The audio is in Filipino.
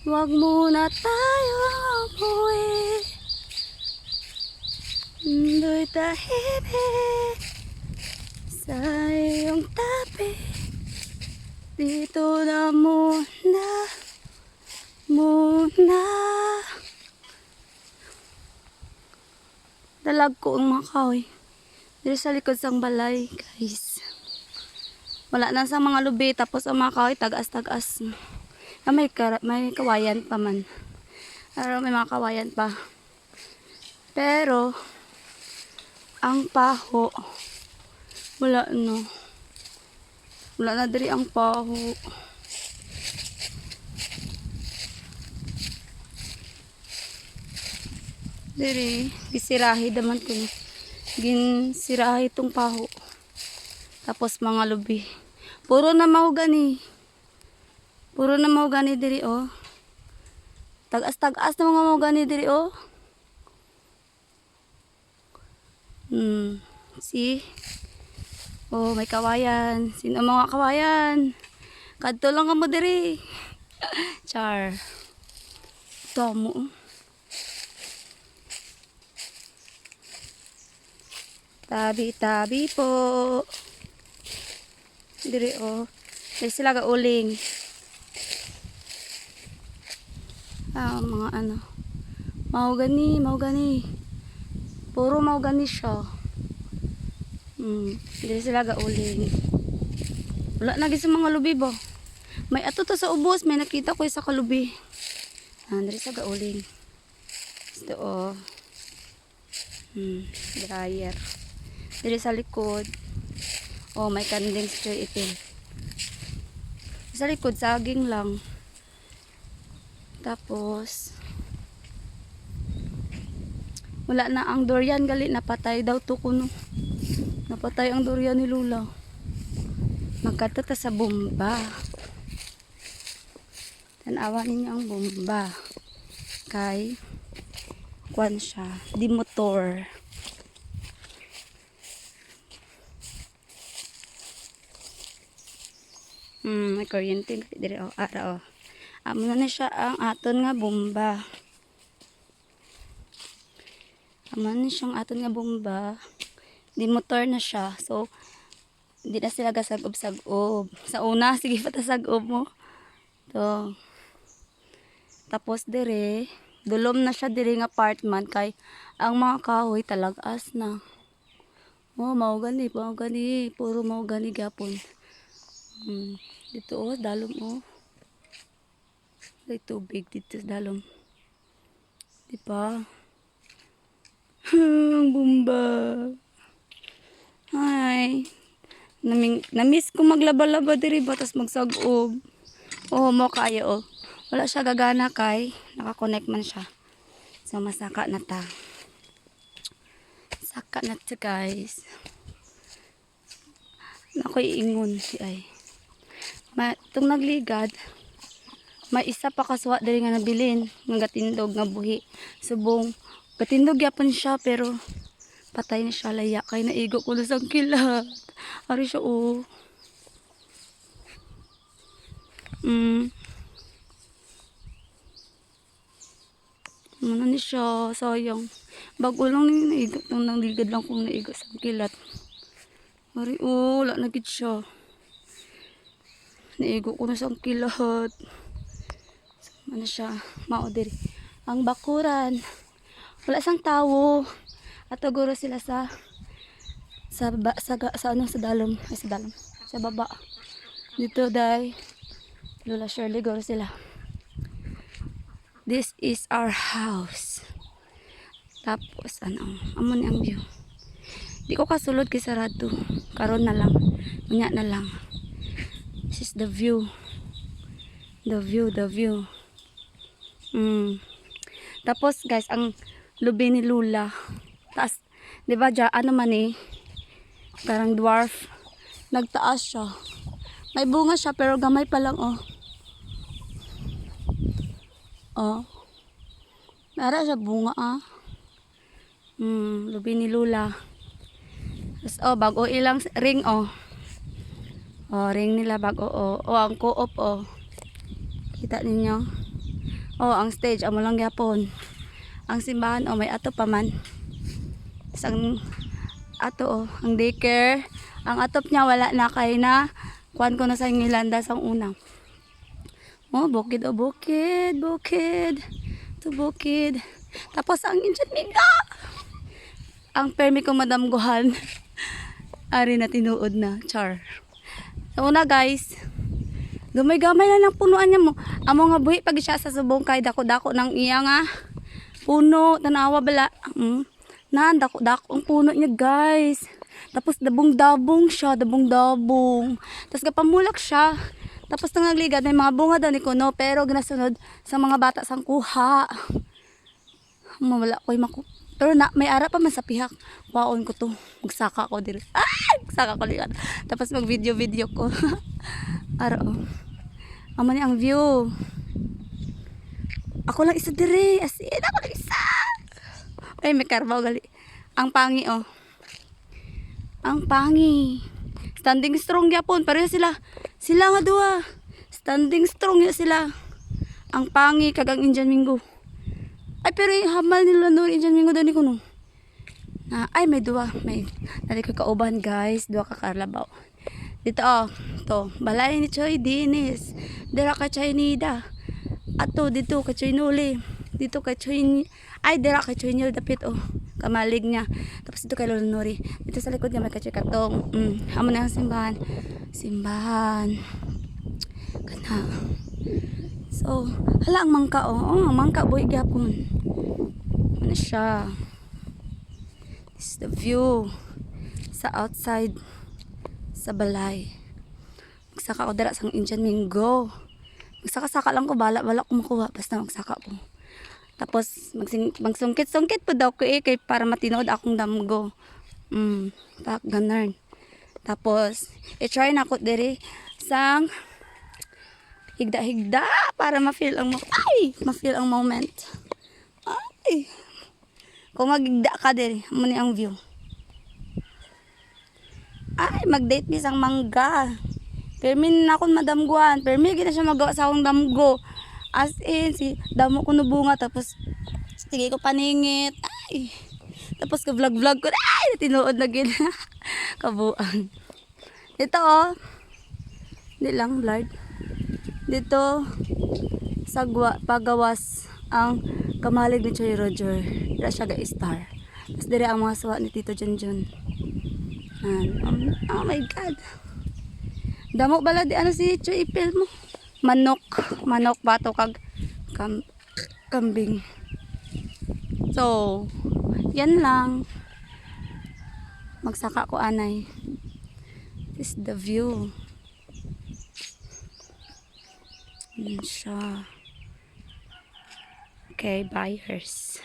Wag muna tayo umuwi. Do'y tahimik sa iyong tabi. Dito na muna. Dalag ko ang mga kahoy. Dito sa likod sang balay, guys. Wala na sa mga lubi, tapos ang mga kahoy tagas-tagas. May kawayan pa man. Pero may mga kawayan pa. Pero ang paho wala na. Wala na diri ang paho. Diri, gisirahi daman ko. Ginsirahi itong paho. Tapos mga lubi. Puro na mahogani. Puro na mahogani diri, oh. Tagas-tagas na mga mahogani diri, oh. See? Oh, may kawayan. Sino mga kawayan? Kadto lang ka mo diri. Char. Tamo. Tabi-tabi po. Diri, oh. Diri sila gauling. Mga ano. Mahogani. Puro mahogani siya. Diri sila gauling. Wala na sa mga lubi ba? May ato to sa ubos. May nakita ko sa kalubi. Diri sa gauling. Ito, oh. Dryer. Diri sa likod. Oh, may kanding stray itim. Sa likod, saging lang. Tapos, wala na ang durian gali. Napatay daw to kuno. Napatay ang durian ni Lula. Magkatata sa bomba. Tanawa ninyo ang bomba. Kay, kwan siya. Di motor. May kuryente diri, oh, ara, oh. Amo na siya ang aton nga bomba. Amo na siyang aton nga bomba. Di motor na siya. So, di na sila gasag-ob-sag-ob. Sa una, sige pa tasag-ob mo. To. Tapos dire, dulom na siya dire nga apartment kay ang mga kahoy talag-as na. Oh, mahogani. Puro mahogani gapon. Dito, oh, dalom, oh. May tubig dito sa dalom. Diba? Ang bomba. Hi. Namiss ko maglaba-laba diri ba tas magsag-ob. Oh, mo kayo, oh. Wala siya gagana kay naka-connect man siya. So masaka na ta. Saka na ta, guys. Nakoy ingon si ay. Itong nagligad, may isa pa kasuwa dali nga nabilin nga gatindog nga buhi. Subong gatindog yapon siya pero patay na siya, laya kay naigo ko na sang kilat. Ari siya, oh. Ano ni siya, sayang. Bago lang ni naigo, nang ligad lang kong naigo sang kilat. Ari, oh, wala na gid siya. Naigo ko na sang kilat. Ano siya, mao diri. Ang bakuran. Wala sang tawo. Ato guro sila sa dalom, sa baba. Dito dai. Lola Shirley guro sila. This is our house. Tapos amo ni ang view. Di ko kasulod kay sarado. Karon na lang. Unya na lang. This is the view. The view. Tapos guys, ang lubi ni Lula. Taas, 'di ba dyan, ano man eh, parang dwarf. Nagtaas siya. May bunga siya pero gamay pa lang, oh. Oh. Nara siya bunga, ah. Lubi ni Lula. Tapos, oh, bago ilang ring, oh. Oh, ring nila bago, oh. Oh, ang co-op, oh. Kita ninyo? Oh, ang stage amo lang gyapon. Ang simbahan oh may ato pa man. Isang ato oh, ang daycare. Ang atop niya wala na kay na kuan ko na sa Ingilanda sa una. Oh, bukid oh bukid, bukid. To bukid. Tapos ang Indian Minga. Ang permi ko madamguhan. Ari na tinuod na, char. Sa una guys, gamay-gamay na lang punuan niya mo. Amo nga buhi pag siya sa subong kay dako-dako ng iya nga puno, tanawa bala. Nan dako-dako ang puno niya guys. Tapos dabong-dabong siya, dabong-dabong. Tapos kapamulak siya. Tapos nangagligad may mga bunga daw ni kuno pero ginasunod sa mga bata sang kuha. Mawala ko'y maku. Pero na, may ara pa man sa pihak. Waon ko to. Magsaka ko dito. Magsaka ko dito. Tapos mag-video ko. Ara oh. Amo ni ang view. Ako lang isa dire. As in, ako lang isa. Ay, may karbaw gali. Ang pangi oh. Ang pangi. Standing strong yapon. Pareho sila. Sila nga dua. Standing strong ya sila. Ang pangi kagang Indian Mingo. Ay, pero yung hamal nila no, Indian Mingo doon ko no. Ay, may dua. May, dali ko kauban guys. Dua ka karlabaw. Dito oh. To, balay ni Choy Dinis. Dira ka Choy Nida. Ato, dito ka Choy Nuli. Dito ka Choy. Ay, dira ka Choy Nil dapit oh. Kamalig niya. Tapos dito kay Lolo Nori. Dito sa likod niya may ka Choy Katong. Amo na ang simbahan. Simbahan. Kana. So, hala ang mangka oh. Oh, ang mangka boy gyapon. Ano siya? This is the view sa outside sa balay. Magsaka ko dira sang Indian Mingo. Magsaka-saka lang ko bala-bala ko makuha basta magsaka ko. Tapos magsungkit-sungkit po daw ko kay para matinood akong damgo. Tak ganun. Tapos i-try na ko diri sang higda-higda para ma-feel ang moment. Ay. Kung magigda ka diri, mo ni ang view. Ay, mag-date bisang mangga. Permin na akong madamguan. Permin gina siya magawa sa akong damgo. As in, si damo ko nubunga tapos sige ko paningit. Ay. Tapos ka vlog ko. Ay, tinuod na gina. Kabuang. Dito oh. Di lang blurred. Dito sa pagawas ang kamalig ni Choy Roger. Dira siya ga-star. Tapos dire ang mga suwa ni Tito Junjun. Oh my God. Damo bala di ano si Choy ipil mo. Manok bato kag kambing. So, yan lang. Magsaka ko anay. This is the view. Yan siya. Okay, buyers.